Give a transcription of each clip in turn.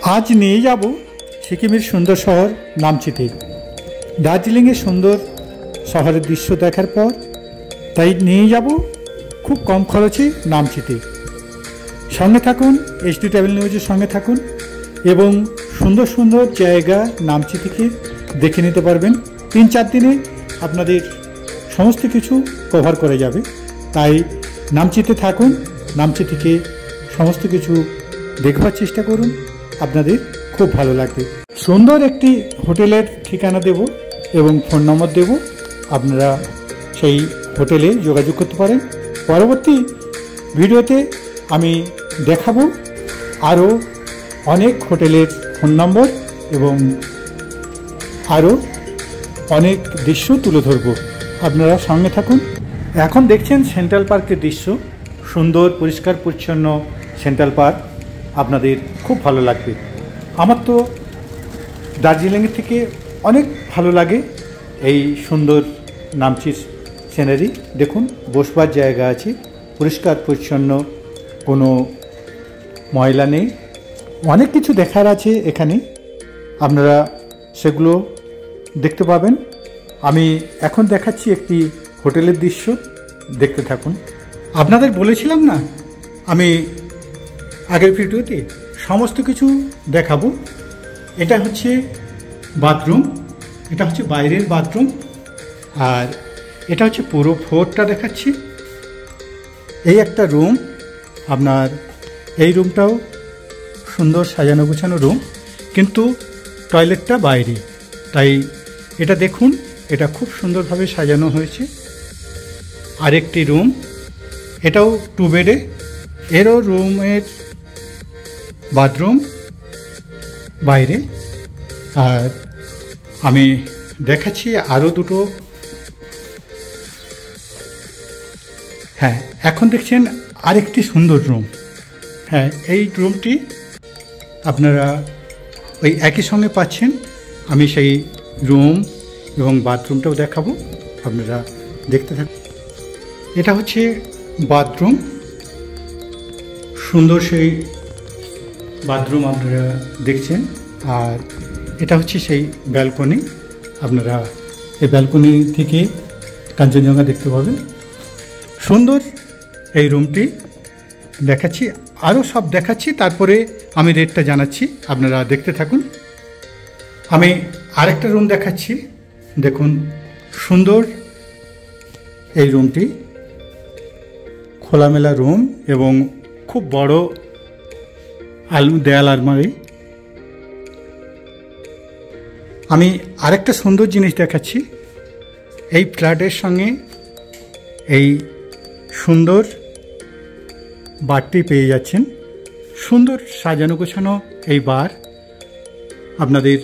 আজ নিয়ে যাব সিকিমের সুন্দর শহর নামচিতে। দার্জিলিংয়ের সুন্দর শহরের দৃশ্য দেখার পর তাই নিয়ে যাব খুব কম খরচে নামচিতে। সঙ্গে থাকুন, HD ট্রাভেল নিউজের সঙ্গে থাকুন এবং সুন্দর সুন্দর জায়গা নামচি থেকে দেখে নিতে পারবেন। 3-4 দিনে আপনাদের সমস্ত কিছু কভার করে যাবে। তাই নামচিতে থাকুন, নামচি থেকে সমস্ত কিছু দেখবার চেষ্টা করুন, আপনাদের খুব ভালো লাগবে। সুন্দর একটি হোটেলের ঠিকানা দেব এবং ফোন নম্বর দেব, আপনারা সেই হোটেলে যোগাযোগ করতে পারেন। পরবর্তী ভিডিওতে আমি দেখাবো আরও অনেক হোটেলের ফোন নম্বর এবং আরও অনেক দৃশ্য তুলে ধরব, আপনারা সঙ্গে থাকুন। এখন দেখছেন সেন্ট্রাল পার্কের দৃশ্য, সুন্দর পরিষ্কার পরিচ্ছন্ন সেন্ট্রাল পার্ক, আপনাদের খুব ভালো লাগবে। আমার তো দার্জিলিংয়ের থেকে অনেক ভালো লাগে এই সুন্দর নামচির সিনারি। দেখুন, বসবার জায়গা আছে, পরিষ্কার পরিচ্ছন্ন, কোনো ময়লা নেই, অনেক কিছু দেখার আছে এখানে, আপনারা সেগুলো দেখতে পাবেন। আমি এখন দেখাচ্ছি একটি হোটেলের দৃশ্য, দেখতে থাকুন। আপনাদের বলেছিলাম না আমি আগের ভিডিওতে সমস্ত কিছু দেখাবো। এটা হচ্ছে বাথরুম, এটা হচ্ছে বাইরের বাথরুম, আর এটা হচ্ছে পুরো ফ্লোরটা দেখাচ্ছি। এই একটা রুম, আপনার এই রুমটাও সুন্দর সাজানো গোছানো রুম, কিন্তু টয়লেটটা বাইরে। তাই এটা দেখুন, এটা খুব সুন্দরভাবে সাজানো হয়েছে। আরেকটি রুম, এটাও 2 বেডে, এরও রুমের বাথরুম বাইরে। আর আমি দেখাচ্ছি আরও দুটো। হ্যাঁ, এখন দেখছেন আরেকটি সুন্দর রুম। হ্যাঁ, এই রুমটি আপনারা ওই একই সঙ্গে পাচ্ছেন। আমি সেই রুম এবং বাথরুমটাও দেখাবো, আপনারা দেখতে থাকুন। এটা হচ্ছে বাথরুম, সুন্দর সেই বাথরুম আপনারা দেখছেন। আর এটা হচ্ছে সেই ব্যালকনি, আপনারা এই ব্যালকনি থেকে কাঞ্চনজঙ্ঘা দেখতে পাবেন। সুন্দর এই রুমটি দেখাচ্ছি, আরও সব দেখাচ্ছি, তারপরে আমি রেটটা জানাচ্ছি, আপনারা দেখতে থাকুন। আমি আরেকটা রুম দেখাচ্ছি, দেখুন সুন্দর এই রুমটি, খোলামেলা রুম এবং খুব বড় দেয়াল আলমারি। আমি আরেকটা সুন্দর জিনিস দেখাচ্ছি, এই ফ্ল্যাটের সঙ্গে এই সুন্দর বারটি পেয়ে যাচ্ছেন। সুন্দর সাজানো গোছানো এই বার আপনাদের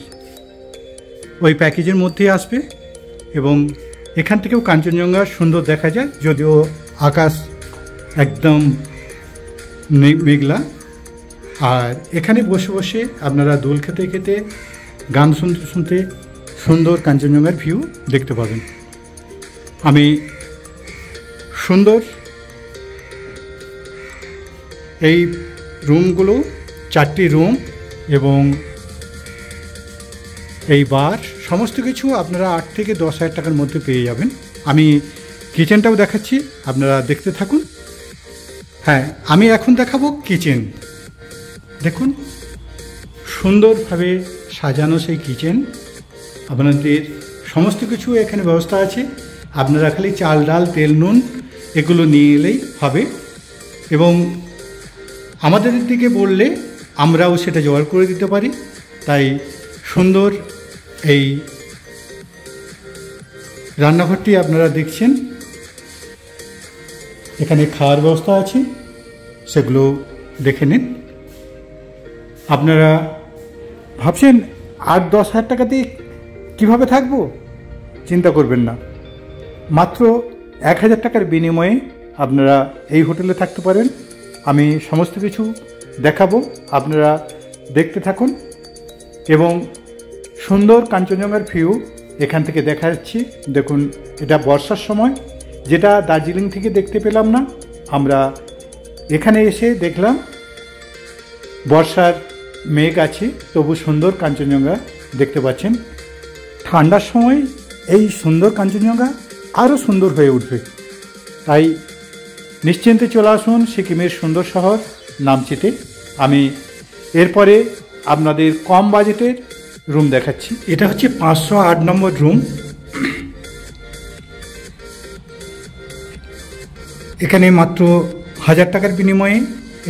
ওই প্যাকেজের মধ্যে আসবে এবং এখান থেকেও কাঞ্চনজঙ্ঘা সুন্দর দেখা যায়, যদিও আকাশ একদম মেঘলা। আর এখানে বসে বসে আপনারা দোল খেতে খেতে, গান শুনতে শুনতে সুন্দর কাঞ্চনজঙ্ঘার ভিউ দেখতে পাবেন। আমি সুন্দর এই রুমগুলো, 4টি রুম এবং এই বার, সমস্ত কিছু আপনারা 8 থেকে 10 হাজার টাকার মধ্যে পেয়ে যাবেন। আমি কিচেনটাও দেখাচ্ছি, আপনারা দেখতে থাকুন। হ্যাঁ, আমি এখন দেখাবো কিচেন। দেখুন সুন্দরভাবে সাজানো সেই কিচেন, আপনাদের সমস্ত কিছু এখানে ব্যবস্থা আছে। আপনারা খালি চাল ডাল তেল নুন এগুলো নিয়ে এলেই হবে এবং আমাদের দিকে বললে আমরাও সেটা জোগাড় করে দিতে পারি। তাই সুন্দর এই রান্নাঘরটি আপনারা দেখছেন, এখানে খাওয়ার ব্যবস্থা আছে, সেগুলো দেখে নিন। আপনারা ভাবছেন 8-10 হাজার টাকা দিয়ে কীভাবে থাকবো, চিন্তা করবেন না। মাত্র 1000 টাকার বিনিময়ে আপনারা এই হোটেলে থাকতে পারেন। আমি সমস্ত কিছু দেখাবো, আপনারা দেখতে থাকুন এবং সুন্দর কাঞ্চনজঙ্ঘার ভিউ এখান থেকে দেখা যাচ্ছে। দেখুন, এটা বর্ষার সময়, যেটা দার্জিলিং থেকে দেখতে পেলাম না, আমরা এখানে এসে দেখলাম বর্ষার মেঘ আছে, তবু সুন্দর কাঞ্চনজঙ্ঘা দেখতে পাচ্ছেন। ঠান্ডার সময় এই সুন্দর কাঞ্চনজঙ্ঘা আরও সুন্দর হয়ে উঠবে। তাই নিশ্চিন্তে চলে আসুন সিকিমের সুন্দর শহর নামচিতে। আমি এরপরে আপনাদের কম বাজেটের রুম দেখাচ্ছি। এটা হচ্ছে 508 নম্বর রুম। এখানে মাত্র 1000 টাকার বিনিময়ে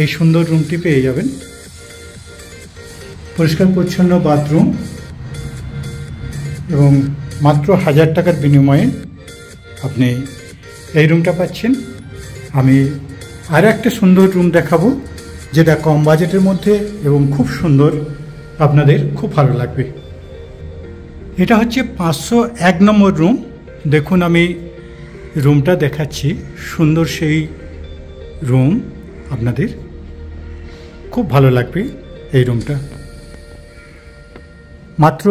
এই সুন্দর রুমটি পেয়ে যাবেন। পরিষ্কার পরিচ্ছন্ন বাথরুম এবং মাত্র 1000 টাকার বিনিময়ে আপনি এই রুমটা পাচ্ছেন। আমি আর একটা সুন্দর রুম দেখাবো, যেটা কম বাজেটের মধ্যে এবং খুব সুন্দর, আপনাদের খুব ভালো লাগবে। এটা হচ্ছে 501 নম্বর রুম। দেখুন আমি রুমটা দেখাচ্ছি, সুন্দর সেই রুম, আপনাদের খুব ভালো লাগবে এই রুমটা। মাত্র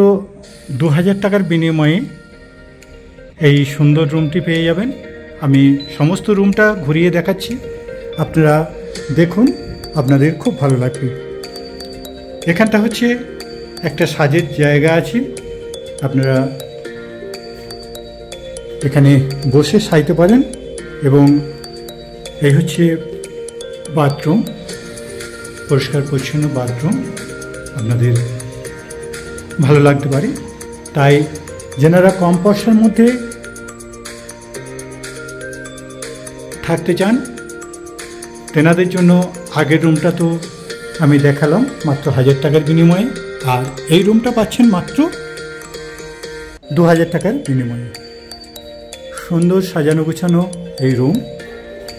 2000 টাকার বিনিময়ে এই সুন্দর রুমটি পেয়ে যাবেন। আমি সমস্ত রুমটা ঘুরিয়ে দেখাচ্ছি, আপনারা দেখুন, আপনাদের খুব ভালো লাগবে। এখানটা হচ্ছে একটা সাজের জায়গা আছে, আপনারা এখানে বসে সাইতে পারেন। এবং এই হচ্ছে বাথরুম, পরিষ্কার পরিচ্ছন্ন বাথরুম, আপনাদের ভালো লাগতে পারে। তাই যেনারা কম পয়সার মধ্যে থাকতে চান, তেনাদের জন্য আগের রুমটা তো আমি দেখালাম মাত্র 1000 টাকার বিনিময়ে, আর এই রুমটা পাচ্ছেন মাত্র 2000 টাকার বিনিময়ে। সুন্দর সাজানো গোছানো এই রুম,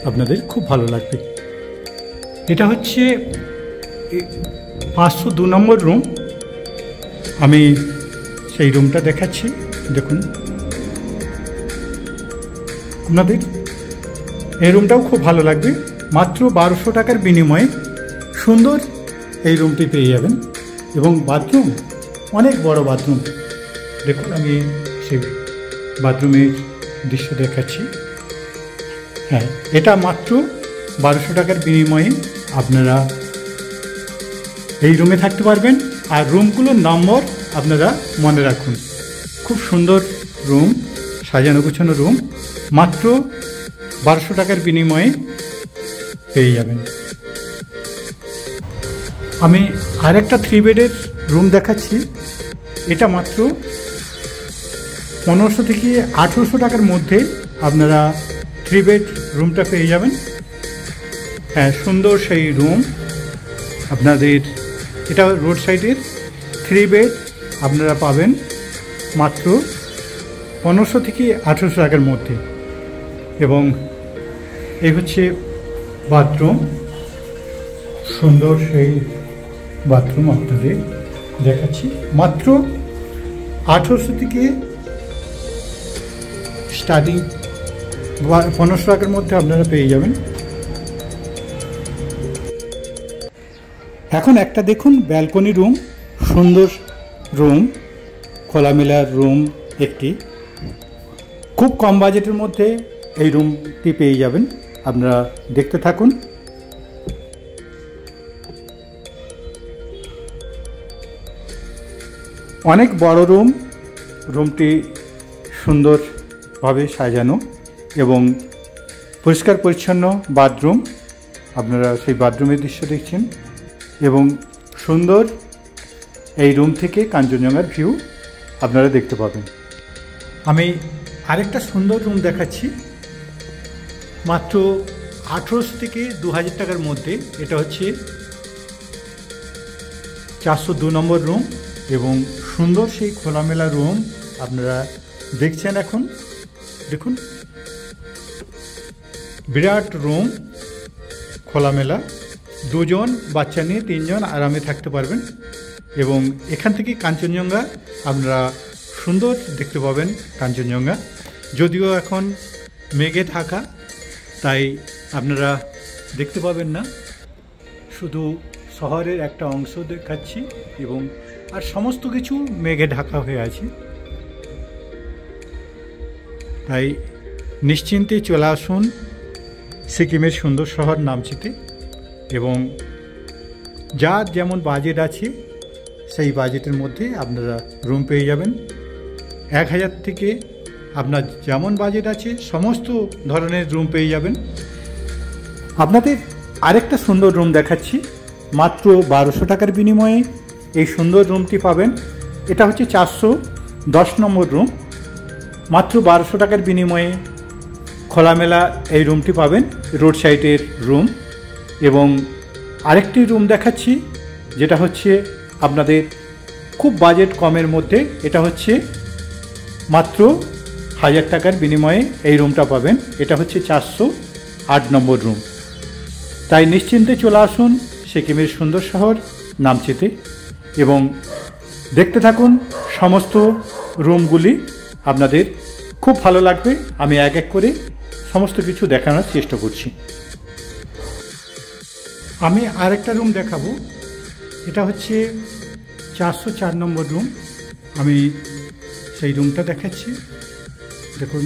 আপনাদের খুব ভালো লাগবে। এটা হচ্ছে 502 নম্বর রুম। আমি সেই রুমটা দেখাচ্ছি, দেখুন আপনাদের এই রুমটাও খুব ভালো লাগবে। মাত্র 1200 টাকার বিনিময়ে সুন্দর এই রুমটি পেয়ে যাবেন। এবং বাথরুম অনেক বড় বাথরুম, দেখুন আমি সেই বাথরুমের দৃশ্য দেখাচ্ছি। হ্যাঁ, এটা মাত্র 1200 টাকার বিনিময়ে আপনারা এই রুমে থাকতে পারবেন। আর রুমগুলোর নম্বর আপনারা মনে রাখুন। খুব সুন্দর রুম, সাজানো গোছানো রুম, মাত্র 1200 টাকার বিনিময়ে পেয়ে যাবেন। আমি আরেকটা 3 বেডের রুম দেখাচ্ছি। এটা মাত্র 1500 থেকে 1800 টাকার মধ্যে আপনারা 3 বেড রুমটা পেয়ে যাবেন। হ্যাঁ, সুন্দর সেই রুম আপনাদের। এটা রোড সাইডের 3 বেড আপনারা পাবেন মাত্র 1500 থেকে 1800 টাকার মধ্যে। এবং এই হচ্ছে বাথরুম, সুন্দর সেই বাথরুম আপনাদের দেখাচ্ছি। মাত্র 1800 থেকে স্টার্টিং 1500 টাকার মধ্যে আপনারা পেয়ে যাবেন। এখন একটা দেখুন ব্যালকনি রুম, সুন্দর রুম, খোলামেলা রুম একটি। খুব কম বাজেটের মধ্যে এই রুমটি পেয়ে যাবেন, আপনারা দেখতে থাকুন। অনেক বড় রুম, রুমটি সুন্দরভাবে সাজানো এবং পরিষ্কার পরিচ্ছন্ন বাথরুম, আপনারা সেই বাথরুমের দৃশ্য দেখছেন। এবং সুন্দর এই রুম থেকে কাঞ্চনজঙ্ঘার ভিউ আপনারা দেখতে পাবেন। আমি আরেকটা সুন্দর রুম দেখাচ্ছি, মাত্র 1800 থেকে 2000 টাকার মধ্যে। এটা হচ্ছে 402 নম্বর রুম এবং সুন্দর সেই খোলামেলা রুম আপনারা দেখছেন। এখন দেখুন, বিরাট রুম, খোলামেলা, 2 জন বাচ্চা নিয়ে 3 জন আরামে থাকতে পারবেন। এবং এখান থেকে কাঞ্চনজঙ্ঘা আপনারা সুন্দর দেখতে পাবেন। কাঞ্চনজঙ্ঘা যদিও এখন মেঘে ঢাকা, তাই আপনারা দেখতে পাবেন না, শুধু শহরের একটা অংশ দেখাচ্ছি এবং আর সমস্ত কিছু মেঘে ঢাকা হয়ে আছে। তাই নিশ্চিন্তে চলে আসুন সিকিমের সুন্দর শহর নামচিতে। এবং যার যেমন বাজেট আছে সেই বাজেটের মধ্যে আপনারা রুম পেয়ে যাবেন। 1000 থেকে আপনার যেমন বাজেট আছে সমস্ত ধরনের রুম পেয়ে যাবেন। আপনাদের আরেকটা সুন্দর রুম দেখাচ্ছি, মাত্র 1200 টাকার বিনিময়ে এই সুন্দর রুমটি পাবেন। এটা হচ্ছে 410 নম্বর রুম। মাত্র 1200 টাকার বিনিময়ে খোলামেলা এই রুমটি পাবেন, রোড সাইডের রুম। এবং আরেকটি রুম দেখাচ্ছি, যেটা হচ্ছে আপনাদের খুব বাজেট কমের মধ্যে। এটা হচ্ছে মাত্র 1000 টাকার বিনিময়ে এই রুমটা পাবেন। এটা হচ্ছে 408 নম্বর রুম। তাই নিশ্চিন্তে চলে আসুন সিকিমের সুন্দর শহর নামচিতে এবং দেখতে থাকুন সমস্ত রুমগুলি। আপনাদের খুব ভালো লাগবে। আমি এক এক করে সমস্ত কিছু দেখানোর চেষ্টা করছি। আমি আরেকটা রুম দেখাবো, এটা হচ্ছে 404 নম্বর রুম। আমি সেই রুমটা দেখাচ্ছি। দেখুন,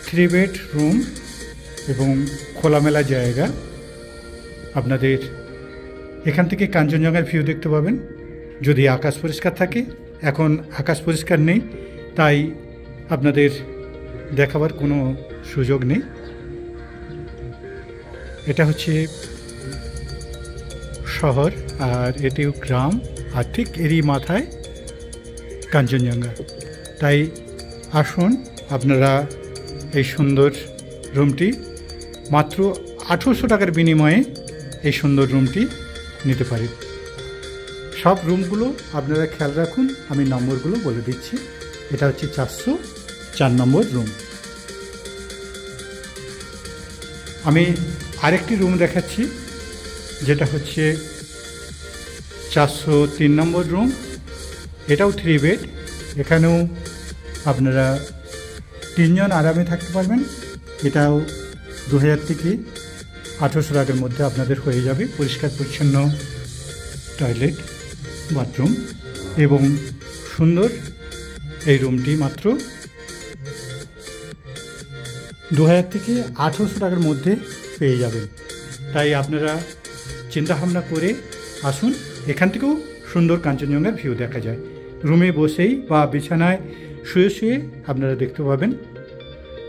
3 বেড রুম এবং খোলামেলা জায়গা। আপনাদের এখান থেকে কাঞ্চনজঙ্ঘার ভিউ দেখতে পাবেন যদি আকাশ পরিষ্কার থাকে। এখন আকাশ পরিষ্কার নেই, তাই আপনাদের দেখাবার কোনো সুযোগ নেই। এটা হচ্ছে শহর আর এটিও গ্রাম, আর ঠিক এরই মাথায় কাঞ্চনজঙ্ঘা। তাই আসুন আপনারা এই সুন্দর রুমটি মাত্র 1800 টাকার বিনিময়ে এই সুন্দর রুমটি নিতে পারেন। সব রুমগুলো আপনারা খেয়াল রাখুন, আমি নম্বরগুলো বলে দিচ্ছি। এটা হচ্ছে 404 নম্বর রুম। আমি আরেকটি রুম দেখাচ্ছি, যেটা হচ্ছে 403 নম্বর রুম। এটাও 3 বেড। এখানেও আপনারা 3 জন আরামে থাকতে পারবেন। এটাও 2000 থেকে 1800 টাকার মধ্যে আপনাদের হয়ে যাবে। পরিষ্কার পরিচ্ছন্ন টয়লেট, বাথরুম এবং সুন্দর এই রুমটি মাত্র 2000 থেকে 1800 টাকার মধ্যে পেয়ে যাবেন। তাই আপনারা চিন্তাভাবনা করে আসুন। এখান থেকেও সুন্দর কাঞ্চনজঙ্ঘার ভিউ দেখা যায়। রুমে বসেই বা বিছানায় শুয়ে শুয়ে আপনারা দেখতে পাবেন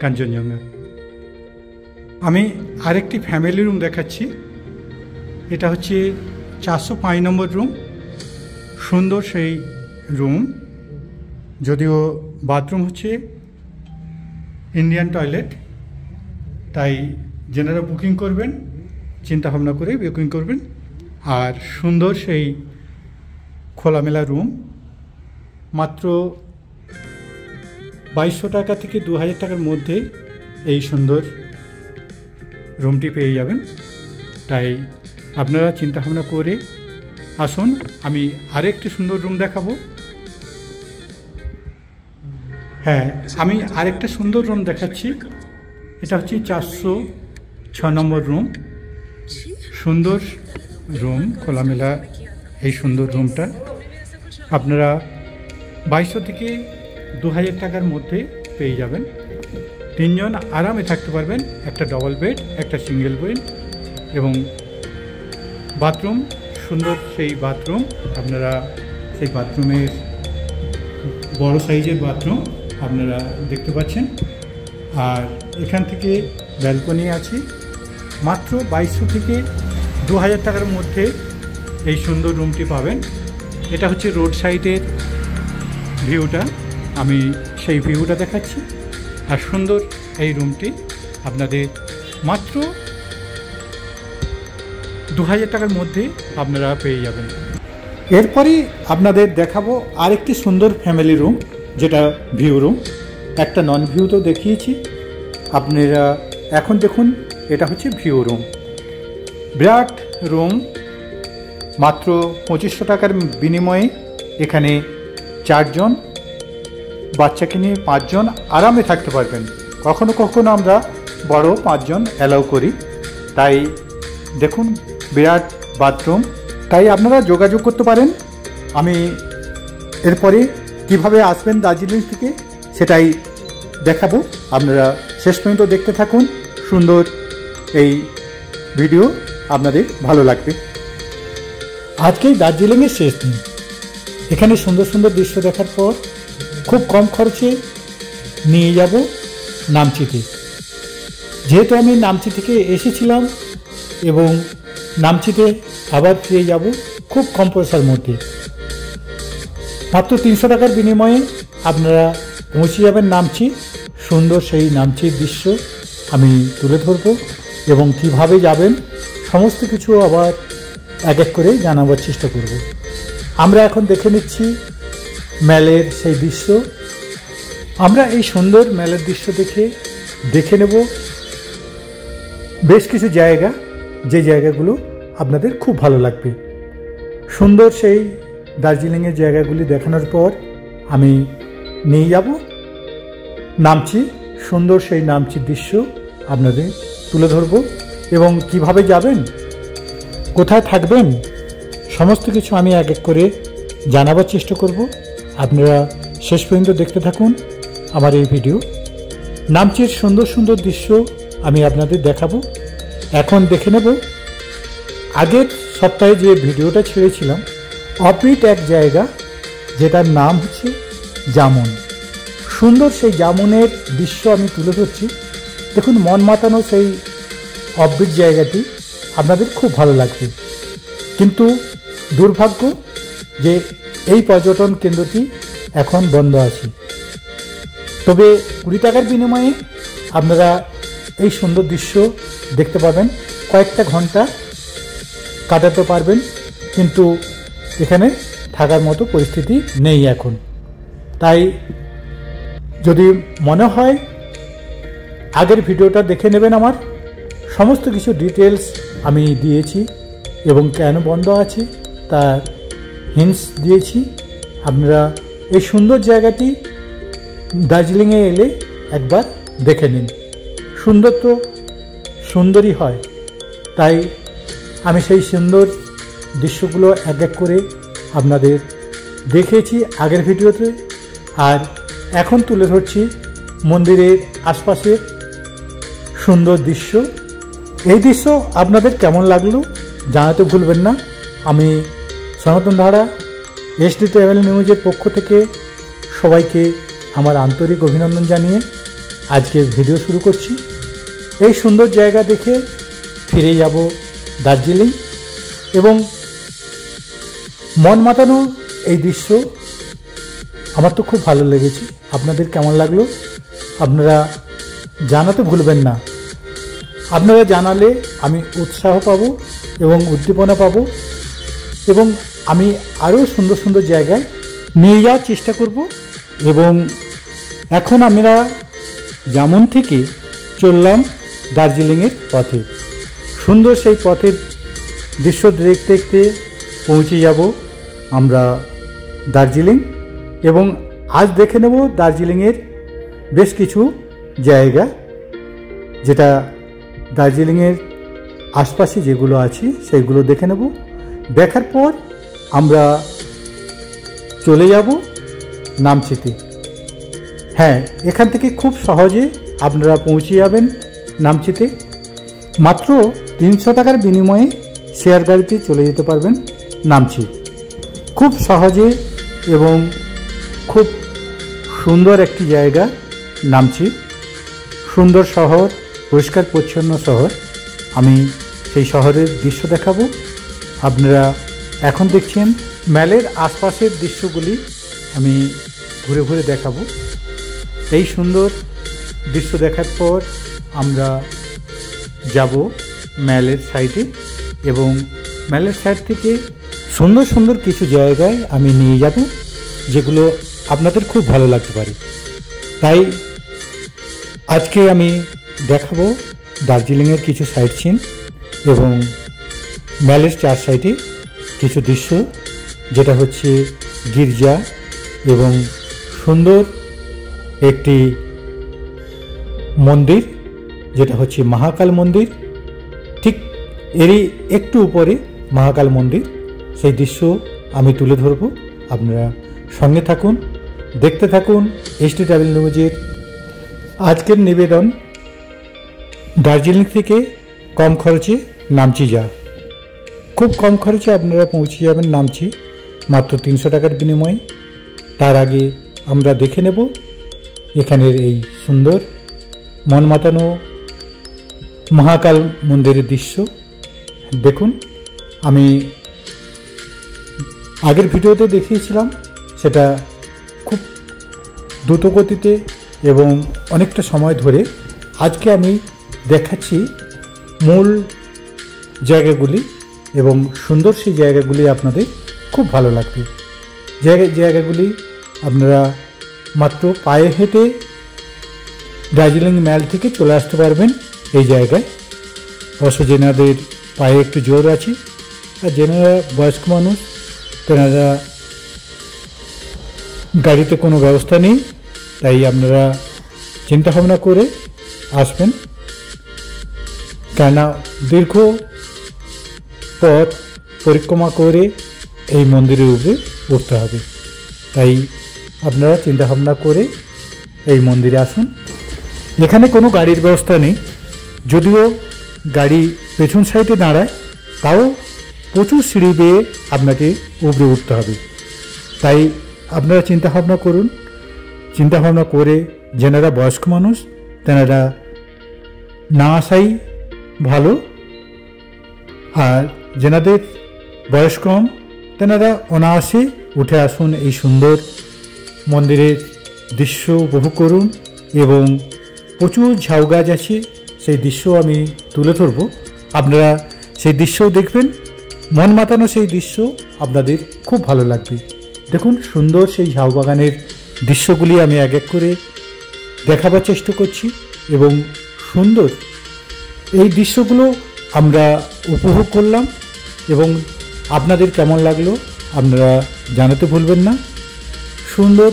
কাঞ্চনজঙ্ঘা। আমি আরেকটি ফ্যামিলি রুম দেখাচ্ছি। এটা হচ্ছে 405 নম্বর রুম। সুন্দর সেই রুম, যদিও বাথরুম হচ্ছে ইন্ডিয়ান টয়লেট। তাই যেনারা বুকিং করবেন চিন্তাভাবনা করে বুকিং করবেন। আর সুন্দর সেই খোলামেলা রুম, মাত্র 2200 টাকা থেকে 2000 টাকার মধ্যে এই সুন্দর রুমটি পেয়ে যাবেন। তাই আপনারা চিন্তাভাবনা করে আসুন। আমি আরেকটি সুন্দর রুম দেখাবো। হ্যাঁ, আমি আরেকটা সুন্দর রুম দেখাচ্ছি। এটা হচ্ছে 406 নম্বর রুম। সুন্দর রুম, খোলামেলা এই সুন্দর রুমটা আপনারা 2200 থেকে 2000 টাকার মধ্যে পেয়ে যাবেন। 3 জন আরামে থাকতে পারবেন। একটা ডবল বেড, একটা সিঙ্গেল বেড এবং বাথরুম, সুন্দর সেই বাথরুম। আপনারা সেই বাথরুমের বড় সাইজের বাথরুম আপনারা দেখতে পাচ্ছেন। আর এখান থেকে ব্যালকনি আছে। মাত্র 2200 থেকে 2000 টাকার মধ্যে এই সুন্দর রুমটি পাবেন। এটা হচ্ছে রোড সাইডের ভিউটা। আমি সেই ভিউটা দেখাচ্ছি। আর সুন্দর এই রুমটি আপনাদের মাত্র 2000 টাকার মধ্যে আপনারা পেয়ে যাবেন। এরপরই আপনাদের দেখাবো আরেকটি সুন্দর ফ্যামিলি রুম, যেটা ভিউ রুম। একটা নন ভিউ তো দেখিয়েছি, আপনারা এখন দেখুন এটা হচ্ছে ভিউ রুম। বিরাট রুম, মাত্র 2500 টাকার বিনিময়ে এখানে 4 জন, বাচ্চাকে নিয়ে 5 জন আরামে থাকতে পারবেন। কখনো কখনো আমরা বড় 5 জন অ্যালাউ করি। তাই দেখুন বিরাট বাথরুম। তাই আপনারা যোগাযোগ করতে পারেন। আমি এরপরে কিভাবে আসবেন দার্জিলিং থেকে সেটাই দেখাবো। আপনারা শেষ পর্যন্ত দেখতে থাকুন। সুন্দর এই ভিডিও আপনাদের ভালো লাগবে। আজকেই দার্জিলিংয়ের শেষ দিন। এখানে সুন্দর সুন্দর দৃশ্য দেখার পর খুব কম খরচে নিয়ে যাব নামচিতে। যেহেতু আমি নামচি থেকে এসেছিলাম এবং নামচিতে আবার ফিরে যাব খুব কম পয়সার মধ্যে। মাত্র 300 টাকার বিনিময়ে আপনারা পৌঁছে যাবেন নামচি। সুন্দর সেই নামচির দৃশ্য আমি তুলে ধরব এবং কিভাবে যাবেন সমস্ত কিছু আবার এক এক করে জানাবার চেষ্টা করব। আমরা এখন দেখে নিচ্ছি মেলের সেই দৃশ্য। আমরা এই সুন্দর মেলের দৃশ্য দেখে নেব বেশ কিছু জায়গা, যে জায়গাগুলো আপনাদের খুব ভালো লাগবে। সুন্দর সেই দার্জিলিংয়ের জায়গাগুলি দেখানোর পর আমি নিয়ে যাব নামচি। সুন্দর সেই নামচির দৃশ্য আপনাদের তুলে ধরব এবং কিভাবে যাবেন, কোথায় থাকবেন, সমস্ত কিছু আমি এক এক করে জানাবার চেষ্টা করব। আপনারা শেষ পর্যন্ত দেখতে থাকুন আমার এই ভিডিও। নামচির সুন্দর সুন্দর দৃশ্য আমি আপনাদের দেখাবো। এখন দেখে নেব আগের সপ্তাহে যে ভিডিওটা ছেড়েছিলাম, অফবিট এক জায়গা যেটার নাম হচ্ছে জামুন। সুন্দর সেই জামুনের দৃশ্য আমি তুলে ধরছি। দেখুন, মন মাতানো সেই অফবিট জায়গাটি আপনাদের খুব ভালো লাগবে। কিন্তু দুর্ভাগ্য যে এই পর্যটন কেন্দ্রটি এখন বন্ধ আছে। তবে 20 টাকার বিনিময়ে আপনারা এই সুন্দর দৃশ্য দেখতে পাবেন, কয়েকটা ঘন্টা কাটাতে পারবেন। কিন্তু এখানে থাকার মতো পরিস্থিতি নেই এখন। তাই যদি মনে হয় আগের ভিডিওটা দেখে নেবেন। আমার সমস্ত কিছু ডিটেলস আমি দিয়েছি এবং কেন বন্ধ আছে তার হিন্টস দিয়েছি। আপনারা এই সুন্দর জায়গাটি দার্জিলিংয়ে এলে একবার দেখে নিন। সুন্দর তো সুন্দরই হয়, তাই আমি সেই সুন্দর দৃশ্যগুলো এক এক করে আপনাদের দেখিয়েছি আগের ভিডিওতে, আর এখন তুলে ধরছি মন্দিরের আশপাশের সুন্দর দৃশ্য। এই দৃশ্য আপনাদের কেমন লাগলো জানাতে ভুলবেন না। আমি সনাতন ধারা SD ট্রাভেল নিউজের পক্ষ থেকে সবাইকে আমার আন্তরিক অভিনন্দন জানিয়ে আজকের ভিডিও শুরু করছি। এই সুন্দর জায়গা দেখে ফিরে যাব দার্জিলিং এবং মন মাতানো এই দৃশ্য আমার তো খুব ভালো লেগেছে। আপনাদের কেমন লাগলো আপনারা জানাতে ভুলবেন না। আপনারা জানালে আমি উৎসাহ পাবো এবং উদ্দীপনা পাবো এবং আমি আরও সুন্দর সুন্দর জায়গায় নিয়ে যাওয়ার চেষ্টা করব। এবং এখন আমরা জামুন থেকে চললাম দার্জিলিংয়ের পথে। সুন্দর সেই পথের দৃশ্য দেখতে দেখতে পৌঁছে যাব আমরা দার্জিলিং এবং আজ দেখে নেব দার্জিলিংয়ের বেশ কিছু জায়গা, যেটা দার্জিলিংয়ের আশপাশে যেগুলো আছে সেইগুলো দেখে নেব। দেখার পর আমরা চলে যাব নামচিতে। হ্যাঁ, এখান থেকে খুব সহজে আপনারা পৌঁছে যাবেন নামচিতে। মাত্র 300 টাকার বিনিময়ে শেয়ার গাড়িতে চলে যেতে পারবেন নামচি খুব সহজে এবং খুব সুন্দর একটি জায়গা নামচি। সুন্দর শহর, পরিষ্কার পরিচ্ছন্ন শহর। আমি সেই শহরের দৃশ্য দেখাবো। আপনারা এখন দেখছেন মেলের আশপাশের দৃশ্যগুলি আমি ঘুরে ঘুরে দেখাবো। এই সুন্দর দৃশ্য দেখার পর আমরা যাব মেলের সাইডে এবং মেলের সাইড থেকে সুন্দর সুন্দর কিছু জায়গায় আমি নিয়ে যাব যেগুলো আপনাদের খুব ভালো লাগতে পারে। তাই আজকে আমি দেখাবো দার্জিলিংয়ের কিছু সাইট সিন এবং মেলের চার সাইডে কিছু দৃশ্য, যেটা হচ্ছে গির্জা এবং সুন্দর একটি মন্দির যেটা হচ্ছে মহাকাল মন্দির। ঠিক এরই একটু উপরে মহাকাল মন্দির, সেই দৃশ্য আমি তুলে ধরব। আপনারা সঙ্গে থাকুন, দেখতে থাকুন SD ট্রাভেল নিউজের আজকের নিবেদন দার্জিলিং থেকে কম খরচে নামচি যা। খুব কম খরচে আপনারা পৌঁছে যাবেন নামচি, মাত্র 300 টাকার বিনিময়ে। তার আগে আমরা দেখে নেব এখানের এই সুন্দর মন মাতানো মহাকাল মন্দিরের দৃশ্য। দেখুন, আমি আগের ভিডিওতে দেখিয়েছিলাম, সেটা খুব দ্রুতগতিতে এবং অনেকটা সময় ধরে। আজকে আমি দেখাচ্ছি মূল জায়গাগুলি, এবং সুন্দর সেই জায়গাগুলি আপনাদের খুব ভালো লাগবে। জায়গাগুলি আপনারা মাত্র পায়ে হেঁটে দার্জিলিং ম্যাল থেকে চলে আসতে পারবেন এই জায়গায়। অবশ্য যেনাদের পায়ে একটু জোর আছে, আর যেনারা বয়স্ক মানুষ, তেনারা গাড়িতে কোনো ব্যবস্থা নেই, তাই আপনারা চিন্তা ভাবনা করে আসবেন, কেননা দীর্ঘ পথ পরিক্রমা করে এই মন্দিরের উপরে উঠতে হবে। তাই আপনারা চিন্তা ভাবনা করে এই মন্দিরে আসুন। এখানে কোনো গাড়ির ব্যবস্থা নেই, যদিও গাড়ি পেছন সাইডে দাঁড়ায়, তাও প্রচুর সিঁড়ি বেয়ে আপনাকে উপরে উঠতে হবে। তাই আপনারা চিন্তা ভাবনা করুন, চিন্তা ভাবনা করে যেনারা বয়স্ক মানুষ তেনারা না আসাই ভালো, আর যেনাদের বয়স কম তেনারা অনায়াসে উঠে আসুন, এই সুন্দর মন্দিরের দৃশ্য উপভোগ করুন। এবং প্রচুর ঝাউ গাছ আছে, সেই দৃশ্য আমি তুলে ধরব, আপনারা সেই দৃশ্যও দেখবেন। মন মাতানো সেই দৃশ্য আপনাদের খুব ভালো লাগবে। দেখুন, সুন্দর সেই ঝাউ বাগানের দৃশ্যগুলি আমি এক এক করে দেখাবার চেষ্টা করছি, এবং সুন্দর এই দৃশ্যগুলো আমরা উপভোগ করলাম, এবং আপনাদের কেমন লাগলো আপনারা জানাতে ভুলবেন না। সুন্দর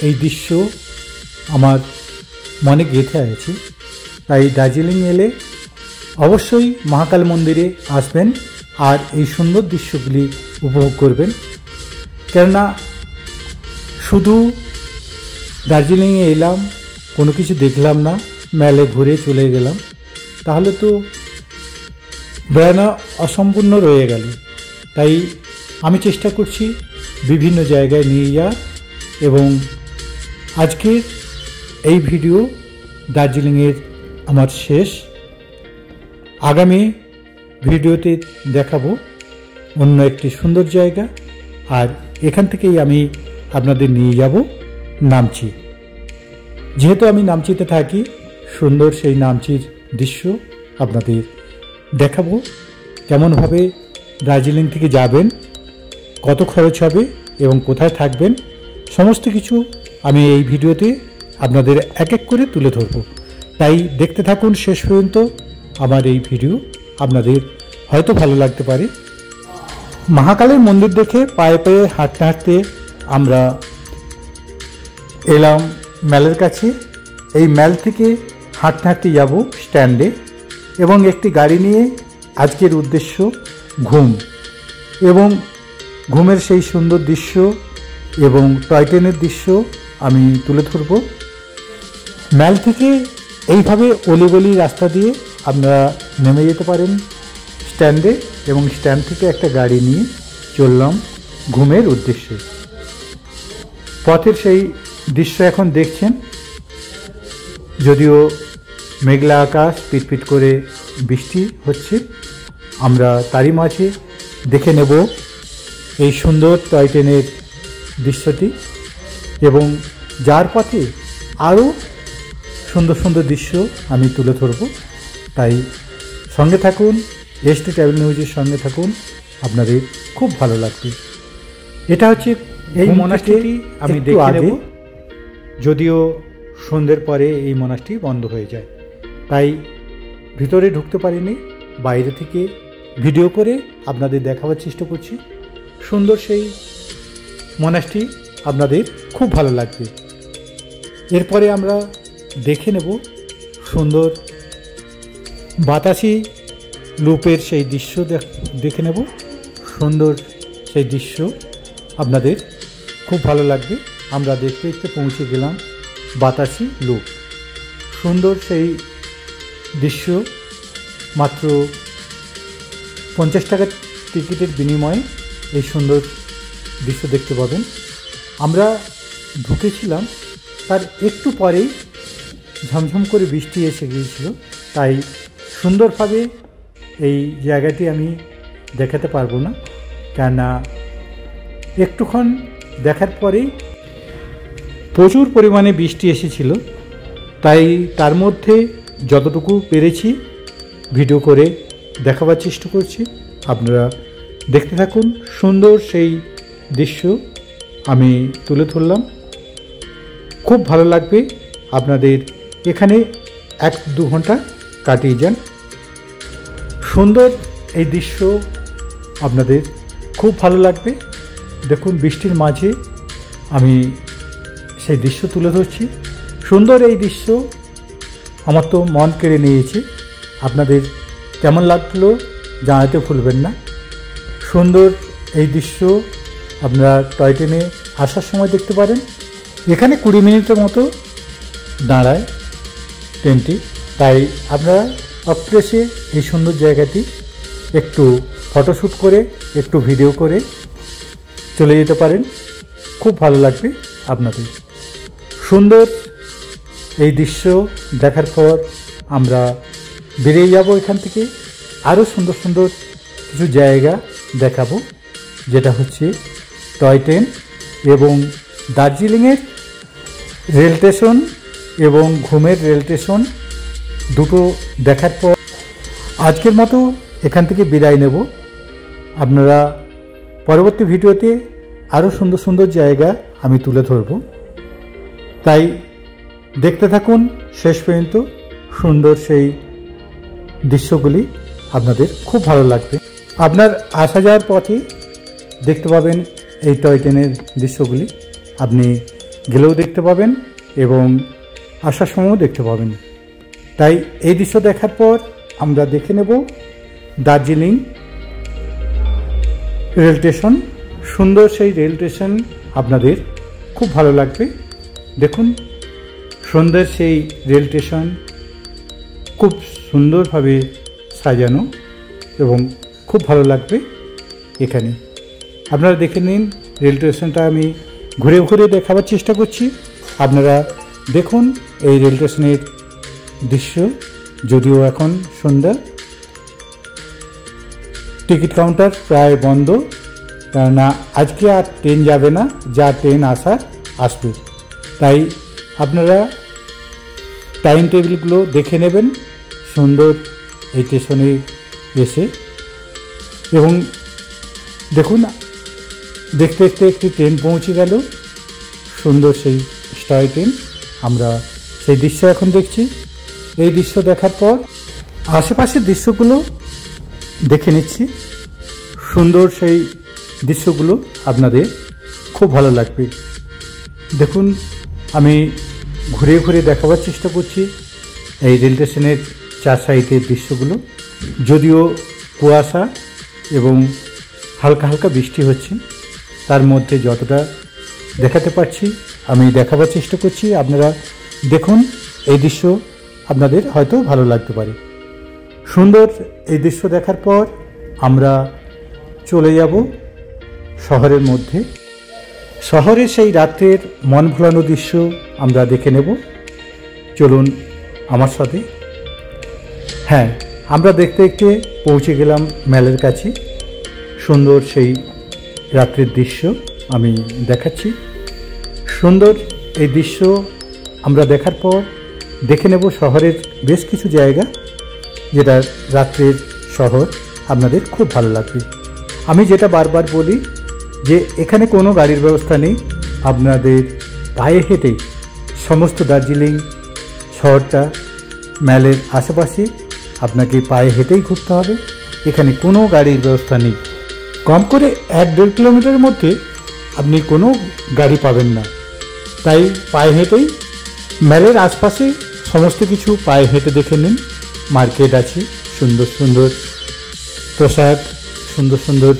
এই দৃশ্য আমার মনে গেঁথে আছে, তাই দার্জিলিং এলে অবশ্যই মহাকাল মন্দিরে আসবেন আর এই সুন্দর দৃশ্যগুলি উপভোগ করবেন। কেননা শুধু দার্জিলিংয়ে এলাম, কোনো কিছু দেখলাম না, মেলে ঘুরে চলে গেলাম, তাহলে তো বেড়ানো অসম্পূর্ণ রয়ে গেল। তাই আমি চেষ্টা করছি বিভিন্ন জায়গায় নিয়ে যাওয়ার, এবং আজকের এই ভিডিও দার্জিলিংয়ের আমার শেষ। আগামী ভিডিওতে দেখাবো অন্য একটি সুন্দর জায়গা, আর এখান থেকেই আমি আপনাদের নিয়ে যাব নামচি। যেহেতু আমি নামচিতে থাকি, সুন্দর সেই নামচির দৃশ্য আপনাদের দেখাবো। কেমনভাবে দার্জিলিং থেকে যাবেন, কত খরচ হবে এবং কোথায় থাকবেন, সমস্ত কিছু আমি এই ভিডিওতে আপনাদের এক এক করে তুলে ধরব। তাই দেখতে থাকুন শেষ পর্যন্ত। আমার এই ভিডিও আপনাদের হয়তো ভালো লাগতে পারে। মহাকালের মন্দির দেখে পায়ে পায়ে হাঁটতে হাঁটতে আমরা এলাম ম্যালের কাছে। এই ম্যাল থেকে হাঁটতে হাঁটতে যাব স্ট্যান্ডে, এবং একটি গাড়ি নিয়ে আজকের উদ্দেশ্য ঘুম, এবং ঘুমের সেই সুন্দর দৃশ্য এবং টয় ট্রেনের দৃশ্য আমি তুলে ধরব। ম্যাল থেকে এইভাবে অলিগলি রাস্তা দিয়ে আপনারা নেমে যেতে পারেন স্ট্যান্ডে, এবং স্ট্যান্ড থেকে একটা গাড়ি নিয়ে চললাম ঘুমের উদ্দেশ্যে। পথের সেই দৃশ্য এখন দেখছেন, যদিও মেঘলা আকাশ, পিটপিট করে বৃষ্টি হচ্ছে, আমরা তারই মাঝে দেখে নেব এই সুন্দর টয় ট্রেনের দৃশ্যটি, এবং যার পথে আরও সুন্দর সুন্দর দৃশ্য আমি তুলে ধরব। তাই সঙ্গে থাকুন, এসটি ট্রাভেল নিউজের সঙ্গে থাকুন, আপনাদের খুব ভালো লাগবে। এটা হচ্ছে এই মনাস্ট্রিটি আমি দেখে নেব, যদিও সন্ধ্যের পরে এই মনাস্ট্রি বন্ধ হয়ে যায়, তাই ভিতরে ঢুকতে পারিনি, বাইরে থেকে ভিডিও করে আপনাদের দেখাবার চেষ্টা করছি। সুন্দর সেই মনাস্ট্রি আপনাদের খুব ভালো লাগবে। এরপরে আমরা দেখে নেব সুন্দর বাতাসি লুপের সেই দৃশ্য দেখে নেব। সুন্দর সেই দৃশ্য আপনাদের খুব ভালো লাগবে। আমরা দেখতে দেখতে পৌঁছে গেলাম বাতাসি লুপ। সুন্দর সেই দৃশ্য, মাত্র 50 টাকা টিকিটের বিনিময়ে এই সুন্দর দৃশ্য দেখতে পাবেন। আমরা ঢুকেছিলাম, তার একটু পরেই ঝমঝম করে বৃষ্টি এসে গিয়েছিল, তাই সুন্দরভাবে এই জায়গাটি আমি দেখাতে পারবো না, কেননা একটুক্ষণ দেখার পরেই প্রচুর পরিমাণে বৃষ্টি এসেছিল। তাই তার মধ্যে যতটুকু পেরেছি ভিডিও করে দেখাবার চেষ্টা করছি। আপনারা দেখতে থাকুন, সুন্দর সেই দৃশ্য আমি তুলে ধরলাম। খুব ভালো লাগবে আপনাদের এখানে 1-2 ঘন্টা কাটিয়ে যান। সুন্দর এই দৃশ্য আপনাদের খুব ভালো লাগবে। দেখুন, বৃষ্টির মাঝে আমি সেই দৃশ্য তুলে ধরছি। সুন্দর এই দৃশ্য আমার তো মন কেড়ে নিয়েছে। আপনাদের কেমন লাগলো জানাতে ভুলবেন না। সুন্দর এই দৃশ্য আপনারা টয় ট্রেনে আসার সময় দেখতে পারেন। এখানে 20 মিনিটের মতো দাঁড়ায় ট্রেনটি, তাই আপনারা অপ্রেসে এই সুন্দর জায়গাটি একটু ফটোশ্যুট করে একটু ভিডিও করে চলে যেতে পারেন। খুব ভালো লাগবে আপনাদের। সুন্দর এই দৃশ্য দেখার পর আমরা বেরিয়ে যাব এখান থেকে। আরও সুন্দর সুন্দর কিছু জায়গা দেখাবো, যেটা হচ্ছে টয় ট্রেন এবং দার্জিলিংয়ের রেল স্টেশন এবং ঘুমের রেল স্টেশন দুটো দেখার পর আজকের মতো এখান থেকে বিদায় নেব। আপনারা পরবর্তী ভিডিওতে আরও সুন্দর সুন্দর জায়গা আমি তুলে ধরব, তাই দেখতে থাকুন শেষ পর্যন্ত। সুন্দর সেই দৃশ্যগুলি আপনাদের খুব ভালো লাগবে। আপনার আসা যাওয়ার পথে দেখতে পাবেন এই টয় ট্রেনের দৃশ্যগুলি, আপনি গেলেও দেখতে পাবেন এবং আসার সময়ও দেখতে পাবেন। তাই এই দৃশ্য দেখার পর আমরা দেখে নেব দার্জিলিং রেল স্টেশন। সুন্দর সেই রেল স্টেশন আপনাদের খুব ভালো লাগবে। দেখুন, সুন্দর সেই রেল স্টেশন খুব সুন্দরভাবে সাজানো এবং খুব ভালো লাগবে এখানে। আপনারা দেখে নিন রেল স্টেশনটা, আমি ঘুরে ঘুরে দেখাবার চেষ্টা করছি। আপনারা দেখুন এই রেল স্টেশনের দৃশ্য। যদিও এখন সন্ধ্যা, টিকিট কাউন্টার প্রায় বন্ধ, কেননা আজকে আর ট্রেন যাবে না, যা ট্রেন আসবে। তাই আপনারা টাইম টেবিলগুলো দেখে নেবেন সুন্দর এই স্টেশনে এসে। এবং দেখুন, দেখতে দেখতে একটি ট্রেন পৌঁছে গেল, সুন্দর সেই টয় ট্রেন। আমরা সেই দৃশ্য এখন দেখছি। এই দৃশ্য দেখার পর আশেপাশের দৃশ্যগুলো দেখে নিচ্ছি। সুন্দর সেই দৃশ্যগুলো আপনাদের খুব ভালো লাগবে। দেখুন, আমি ঘুরে ঘুরে দেখাবার চেষ্টা করছি এই রেল স্টেশনের 4 সাইডের দৃশ্যগুলো। যদিও কুয়াশা এবং হালকা হালকা বৃষ্টি হচ্ছে, তার মধ্যে যতটা দেখাতে পারছি আমি দেখাবার চেষ্টা করছি। আপনারা দেখুন, এই দৃশ্য আপনাদের হয়তো ভালো লাগতে পারে। সুন্দর এই দৃশ্য দেখার পর আমরা চলে যাব শহরের মধ্যে। শহরের সেই রাত্রের মন ভোলানো দৃশ্য আমরা দেখে নেব। চলুন আমার সাথে। হ্যাঁ, আমরা দেখতে দেখতে পৌঁছে গেলাম ম্যালের কাছে। সুন্দর সেই রাত্রের দৃশ্য আমি দেখাচ্ছি। সুন্দর এই দৃশ্য আমরা দেখার পর দেখে নেব শহরের বেশ কিছু জায়গা, যেটা রাত্রের শহর আপনাদের খুব ভালো লাগবে। আমি যেটা বারবার বলি যে এখানে কোনো গাড়ির ব্যবস্থা নেই, আপনাদের পায়ে হেঁটেই সমস্ত দার্জিলিং শহরটা ম্যালের আশেপাশে আপনাকে পায়ে হেঁটেই ঘুরতে হবে। এখানে কোনো গাড়ির ব্যবস্থা নেই। কম করে 1-1.5 কিলোমিটারের মধ্যে আপনি কোনো গাড়ি পাবেন না, তাই পায়ে হেঁটেই ম্যালের আশপাশে সমস্ত কিছু পায়ে হেঁটে দেখে নিন। মার্কেট আছে, সুন্দর সুন্দর পোশাক, সুন্দর সুন্দর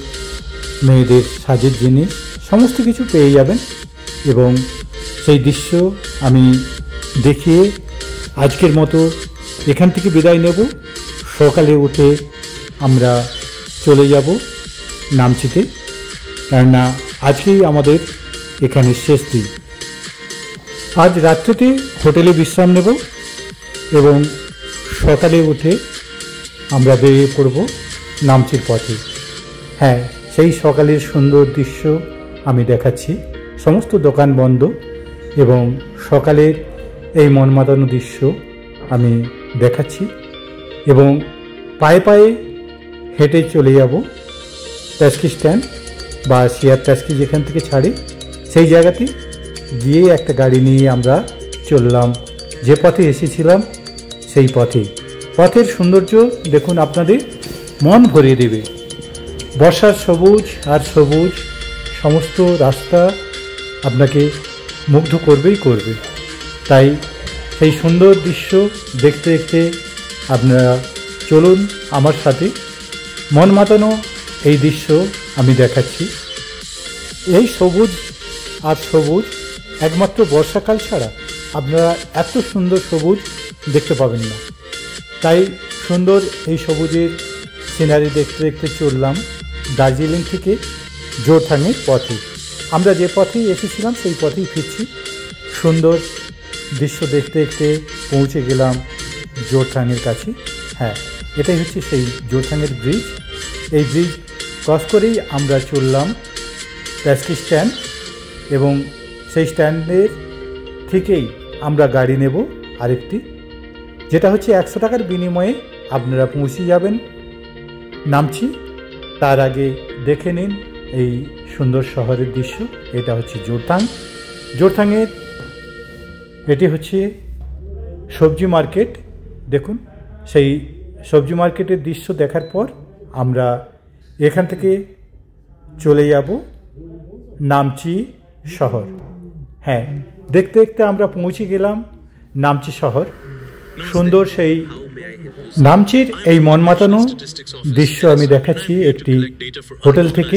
মেয়েদের সাজের জিনিস সমস্ত কিছু পেয়ে যাবেন। এবং সেই দৃশ্য আমি দেখিয়ে আজকের মতো এখান থেকে বিদায় নেব। সকালে উঠে আমরা চলে যাব নামচিতে, কেননা আজকেই আমাদের এখানে শেষ দিন। আজ রাত্রিতে হোটেলে বিশ্রাম নেব এবং সকালে উঠে আমরা বেরিয়ে পড়ব নামচির পথে। হ্যাঁ, সেই সকালের সুন্দর দৃশ্য আমি দেখাচ্ছি। সমস্ত দোকান বন্ধ এবং সকালের এই মনমাতানো দৃশ্য আমি দেখাচ্ছি এবং পায়ে পায়ে হেঁটে চলে যাব ট্যাক্সি স্ট্যান্ড বা শেয়ার ট্যাক্সি যেখান থেকে ছাড়ে সেই জায়গাতে গিয়ে একটা গাড়ি নিয়ে আমরা চললাম যে পথে এসেছিলাম সেই পথে। পথের সৌন্দর্য দেখুন, আপনাদের মন ভরিয়ে দেবে। বর্ষার সবুজ আর সবুজ, সমস্ত রাস্তা আপনাকে মুগ্ধ করবেই করবে। তাই সেই সুন্দর দৃশ্য দেখতে দেখতে আপনারা চলুন আমার সাথে। মন মাতানো এই দৃশ্য আমি দেখাচ্ছি। এই সবুজ আর সবুজ একমাত্র বর্ষাকাল ছাড়া আপনারা এত সুন্দর সবুজ দেখতে পাবেন না। তাই সুন্দর এই সবুজের সিনারি দেখতে দেখতে চললাম দার্জিলিং থেকে জোরথাংয়ের পথে। আমরা যে পথেই এসেছিলাম সেই পথেই ফিরছি। সুন্দর দৃশ্য দেখতে দেখতে পৌঁছে গেলাম জোরথাংয়ের কাছে। হ্যাঁ, এটাই হচ্ছে সেই জোরথাংয়ের ব্রিজ। এই ব্রিজ ক্রস করেই আমরা চললাম ট্যাক্সি স্ট্যান্ড এবং সেই স্ট্যান্ডের থেকেই আমরা গাড়ি নেব আরেকটি, যেটা হচ্ছে 100 টাকার বিনিময়ে আপনারা পৌঁছে যাবেন নামচি। তার আগে দেখে নিন এই সুন্দর শহরের দৃশ্য। এটা হচ্ছে জোরথাং। জোরথাংয়ের এটি হচ্ছে সবজি মার্কেট। দেখুন, সেই সবজি মার্কেটের দৃশ্য দেখার পর আমরা এখান থেকে চলে যাব নামচি শহর। হ্যাঁ, দেখতে দেখতে আমরা পৌঁছে গেলাম নামচি শহর। সুন্দর সেই নামচির এই মন মাতানো দৃশ্য আমি দেখাচ্ছি একটি হোটেল থেকে।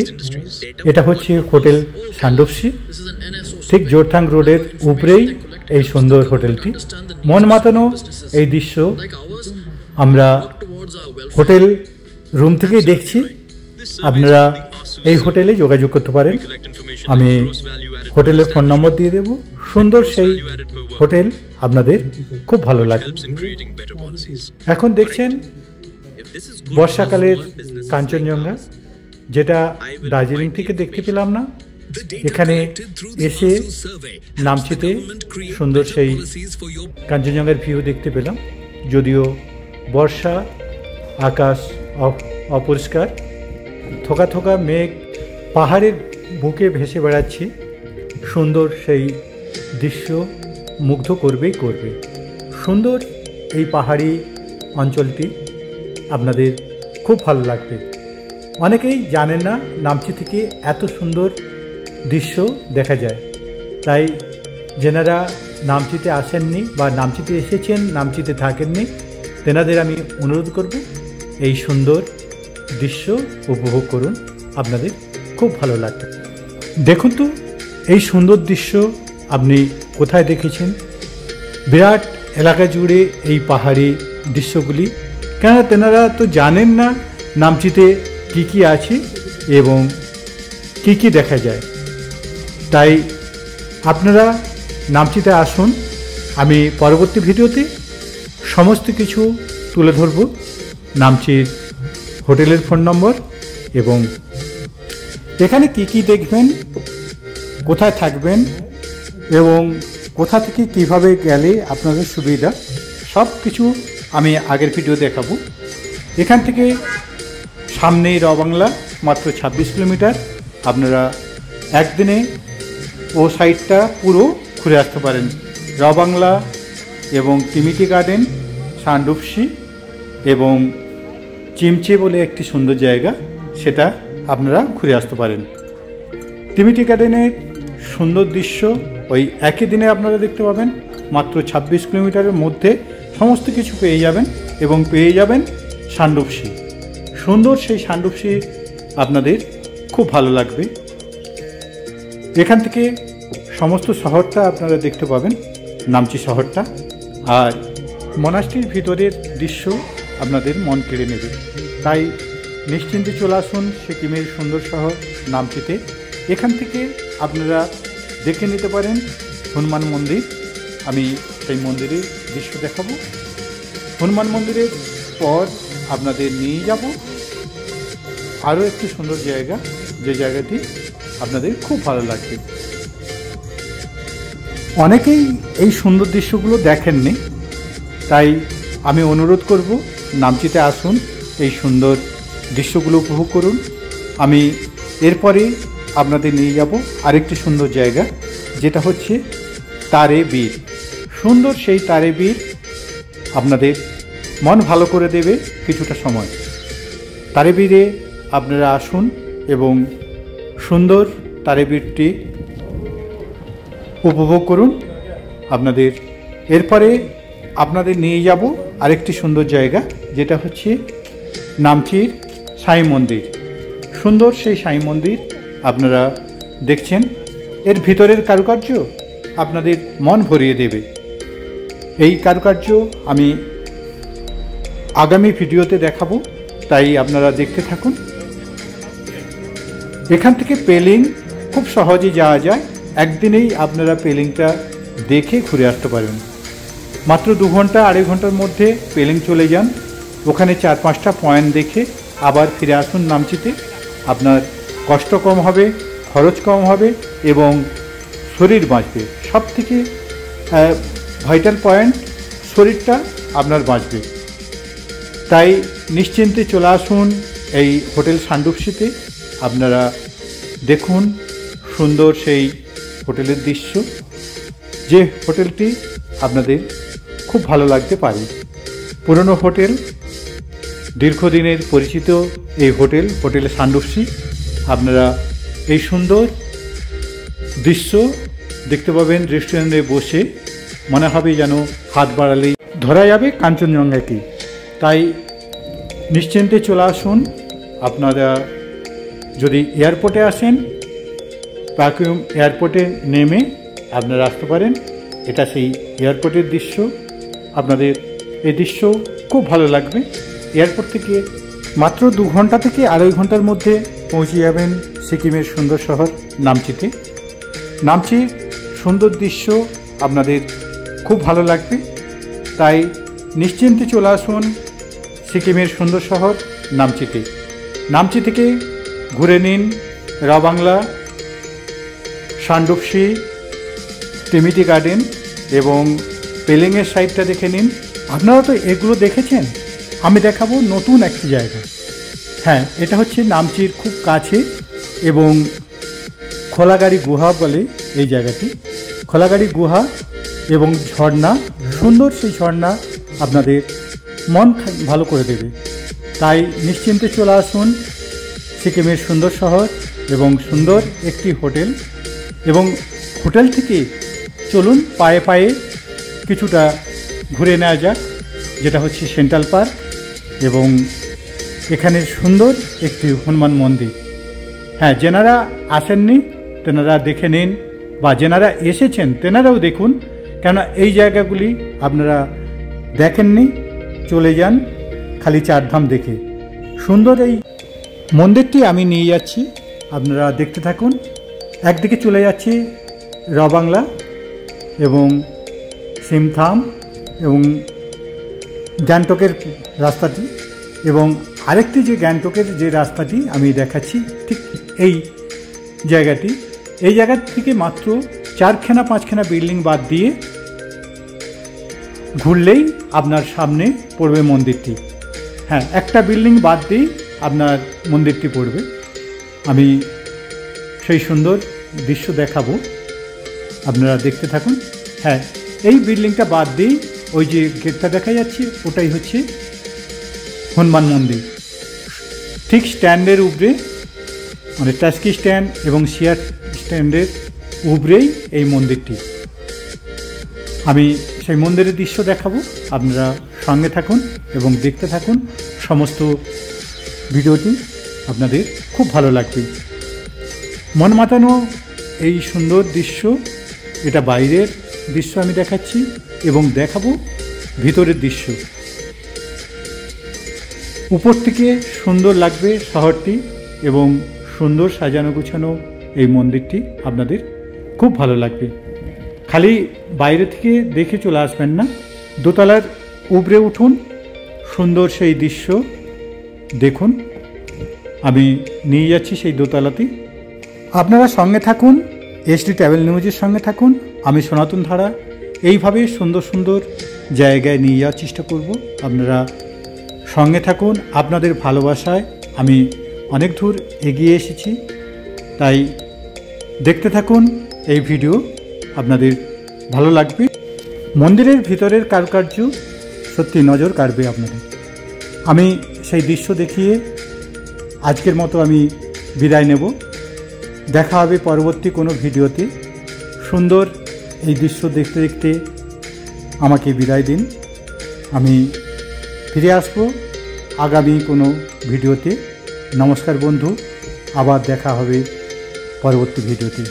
এটা হচ্ছে হোটেল সান্ডুপসি। ঠিক জোরথাং রোডের উপরেই এই সুন্দর হোটেলটি। মন মাতানো এই দৃশ্য আমরা হোটেল রুম থেকেই দেখছি। আপনারা এই হোটেলে যোগাযোগ করতে পারেন। আমি হোটেলের ফোন নম্বর দিয়ে দেব। সুন্দর সেই হোটেল আপনাদের খুব ভালো লাগে। এখন দেখছেন বর্ষাকালের কাঞ্চনজঙ্ঘা, যেটা দার্জিলিং থেকে দেখতে পেলাম না। এখানে এসে নামচিতে সুন্দর সেই কাঞ্চনজঙ্ঘার ভিউ দেখতে পেলাম। যদিও বর্ষা, আকাশ অপরিষ্কার, থোকা থোকা মেঘ পাহাড়ের বুকে ভেসে বেড়াচ্ছে। সুন্দর সেই দৃশ্য মুগ্ধ করবেই করবে। সুন্দর এই পাহাড়ি অঞ্চলটি আপনাদের খুব ভালো লাগবে। অনেকেই জানেন না নামচি থেকে এত সুন্দর দৃশ্য দেখা যায়। তাই যেনারা নামচিতে আসেননি বা নামচিতে এসেছেন নামচিতে থাকেননি, তেনাদের আমি অনুরোধ করব এই সুন্দর দৃশ্য উপভোগ করুন, আপনাদের খুব ভালো লাগবে। দেখুন তো এই সুন্দর দৃশ্য আপনি কোথায় দেখেছেন? বিরাট এলাকা জুড়ে এই পাহাড়ি দৃশ্যগুলি। কেন তেনারা তো জানেন না নামচিতে কি কি আছে এবং কি কি দেখা যায়। তাই আপনারা নামচিতে আসুন। আমি পরবর্তী ভিডিওতে সমস্ত কিছু তুলে ধরব। নামচির হোটেলের ফোন নম্বর এবং এখানে কি কি দেখবেন, কোথায় থাকবেন এবং কোথা থেকে কিভাবে গেলে আপনাদের সুবিধা, সব কিছু আমি আগের ভিডিও দেখাবো। এখান থেকে সামনেই রবাংলা, মাত্র 26 কিলোমিটার। আপনারা একদিনে ও সাইডটা পুরো ঘুরে আসতে পারেন। রবাংলা এবং টিমিটি গার্ডেন, সান্ডুপসি এবং চিমচে বলে একটি সুন্দর জায়গা, সেটা আপনারা ঘুরে আসতে পারেন। টিমিটি গার্ডেনের সুন্দর দৃশ্য ওই একই দিনে আপনারা দেখতে পাবেন। মাত্র 26 কিলোমিটারের মধ্যে সমস্ত কিছু পেয়ে যাবেন এবং পেয়ে যাবেন সান্ডুপসি। সুন্দর সেই সান্ডুপসি আপনাদের খুব ভালো লাগবে। এখান থেকে সমস্ত শহরটা আপনারা দেখতে পাবেন, নামচি শহরটা। আর মনাস্ট্রির ভিতরের দৃশ্য আপনাদের মন কেড়ে নেবে। তাই নিশ্চিন্তে চলে আসুন সিকিমের সুন্দর শহর নামচিতে। এখান থেকে আপনারা দেখে নিতে পারেন হনুমান মন্দির। আমি সেই মন্দিরের দৃশ্য দেখাবো। হনুমান মন্দিরের পর আপনাদের নিয়ে যাব আরও একটি সুন্দর জায়গা, যে জায়গাটি আপনাদের খুব ভালো লাগবে। অনেকেই এই সুন্দর দৃশ্যগুলো দেখেননি, তাই আমি অনুরোধ করব নামচিতে আসুন, এই সুন্দর দৃশ্যগুলো উপভোগ করুন। আমি এরপরে আপনাদের নিয়ে যাব আরেকটি সুন্দর জায়গা, যেটা হচ্ছে তারে বীর। সুন্দর সেই তারে বীর আপনাদের মন ভালো করে দেবে কিছুটা সময়। তারে বীরে আপনারা আসুন এবং সুন্দর তারে বীরটি উপভোগ করুন। আপনাদের এরপরে আপনাদের নিয়ে যাব আরেকটি সুন্দর জায়গা, যেটা হচ্ছে নামচির সাই মন্দির। সুন্দর সেই সাই মন্দির আপনারা দেখছেন, এর ভিতরের কারুকার্য আপনাদের মন ভরিয়ে দেবে। এই কারুকার্য আমি আগামী ভিডিওতে দেখাবো, তাই আপনারা দেখতে থাকুন। এখান থেকে পেলিং খুব সহজে যাওয়া যায়, একদিনেই আপনারা পেলিংটা দেখে ঘুরে আসতে পারেন। মাত্র 2 ঘন্টা 2.5 ঘন্টার মধ্যে পেলিং চলে যান, ওখানে 4-5টা পয়েন্ট দেখে আবার ফিরে আসুন নামচিতে। আপনার কষ্ট কম হবে, খরচ কম হবে এবং শরীর বাঁচবে। সব থেকে ভাইটাল পয়েন্ট, শরীরটা আপনার বাঁচবে। তাই নিশ্চিন্তে চলে আসুন এই হোটেল সান্ডুপসিতে। আপনারা দেখুন সুন্দর সেই হোটেলের দৃশ্য, যে হোটেলটি আপনাদের খুব ভালো লাগতে পারে। পুরনো হোটেল, দীর্ঘদিনের পরিচিত এই হোটেল সান্ডুপসি। আপনারা এই সুন্দর দৃশ্য দেখতে পাবেন রেস্টুরেন্টে বসে, মনে হবে যেন হাত বাড়ালেই ধরা যাবে কাঞ্চনজঙ্ঘাকে। তাই নিশ্চিন্তে চলে আসুন। আপনারা যদি এয়ারপোর্টে আসেন, পাকুয়ং এয়ারপোর্টে নেমে আপনারা আসতে পারেন। এটা সেই এয়ারপোর্টের দৃশ্য। আপনাদের এই দৃশ্য খুব ভালো লাগবে। এয়ারপোর্ট থেকে মাত্র 2 ঘন্টা থেকে 2.5 ঘন্টার মধ্যে পৌঁছে যাবেন সিকিমের সুন্দর শহর নামচিতে। নামচির সুন্দর দৃশ্য আপনাদের খুব ভালো লাগবে। তাই নিশ্চিন্তে চলে আসুন সিকিমের সুন্দর শহর নামচিতে। নামচি থেকে ঘুরে নিন র বাংলা, সান্ডুপসি, টিমিটি গার্ডেন এবং পেলিংয়ের সাইডটা দেখে নিন। আপনারা তো এগুলো দেখেছেন, আমি দেখাবো নতুন একটি জায়গা। হ্যাঁ, এটা হচ্ছে নামচির খুব কাছে এবং খোলাগাড়ি গুহা বলে এই জায়গাটি। খোলাগাড়ি গুহা এবং ঝর্ণা, সুন্দর সেই ঝর্ণা আপনাদের মন ভালো করে দেবে। তাই নিশ্চিন্তে চলে আসুন সিকিমের সুন্দর শহর এবং সুন্দর একটি হোটেল। এবং হোটেল থেকে চলুন পায়ে পায়ে কিছুটা ঘুরে নেওয়া যাক, যেটা হচ্ছে সেন্ট্রাল পার্ক এবং এখানে সুন্দর একটি হনুমান মন্দির। হ্যাঁ, যেনারা আসেননি তেনারা দেখে নিন, বা যেনারা এসেছেন তেনারাও দেখুন, কেন এই জায়গাগুলি আপনারা দেখেননি। চলে যান খালি 4 ধাম দেখে। সুন্দর এই মন্দিরটি আমি নিয়ে যাচ্ছি, আপনারা দেখতে থাকুন। একদিকে চলে যাচ্ছি র বাংলা এবং সিমথাম এবং গ্যাংটকের রাস্তাটি, এবং আরেকটি যে গ্যাংটকের যে রাস্তাটি আমি দেখাচ্ছি ঠিক এই জায়গাটি। এই জায়গা থেকে মাত্র 4-5খানা বিল্ডিং বাদ দিয়ে ঘুরলেই আপনার সামনে পড়বে মন্দিরটি। হ্যাঁ, একটা বিল্ডিং বাদ দিয়েই আপনার মন্দিরটি পড়বে। আমি সেই সুন্দর দৃশ্য দেখাবো, আপনারা দেখতে থাকুন। হ্যাঁ, এই বিল্ডিংটা বাদ দিয়েই ওই যে গেটটা দেখা যাচ্ছে ওটাই হচ্ছে হনুমান মন্দির। ঠিক স্ট্যান্ডের উপরে, মানে ট্যাক্সি স্ট্যান্ড এবং চেয়ার স্ট্যান্ডের উপরেই এই মন্দিরটি। আমি সেই মন্দিরের দৃশ্য দেখাবো, আপনারা সঙ্গে থাকুন এবং দেখতে থাকুন। সমস্ত ভিডিওটি আপনাদের খুব ভালো লাগবে। মন মাতানো এই সুন্দর দৃশ্য, এটা বাইরের দৃশ্য আমি দেখাচ্ছি এবং দেখাবো ভিতরের দৃশ্য। উপর থেকে সুন্দর লাগবে শহরটি এবং সুন্দর সাজানো গুছানো এই মন্দিরটি আপনাদের খুব ভালো লাগবে। খালি বাইরে থেকে দেখে চলে আসবেন না, দোতলার উপরে উঠুন, সুন্দর সেই দৃশ্য দেখুন। আমি নিয়ে যাচ্ছি সেই দোতলাতে। আপনারা সঙ্গে থাকুন, SD ট্রাভেল নিউজের সঙ্গে থাকুন। আমি সনাতন ধারা এইভাবে সুন্দর সুন্দর জায়গায় নিয়ে যাওয়ার চেষ্টা করব। আপনারা সঙ্গে থাকুন। আপনাদের ভালোবাসায় আমি অনেক দূর এগিয়ে এসেছি, তাই দেখতে থাকুন এই ভিডিও, আপনাদের ভালো লাগবে। মন্দিরের ভিতরের কারুকার্য সত্যি নজর কাড়বে আপনাদের। আমি সেই দৃশ্য দেখিয়ে আজকের মতো আমি বিদায় নেব। দেখা হবে পরবর্তী কোনো ভিডিওতে। সুন্দর এই দৃশ্য দেখতে দেখতে আমাকে বিদায় দিন। আমি ফিরে আসব আগামী কোনো ভিডিওতে। নমস্কার বন্ধু, আবার দেখা হবে পরবর্তী ভিডিওতে।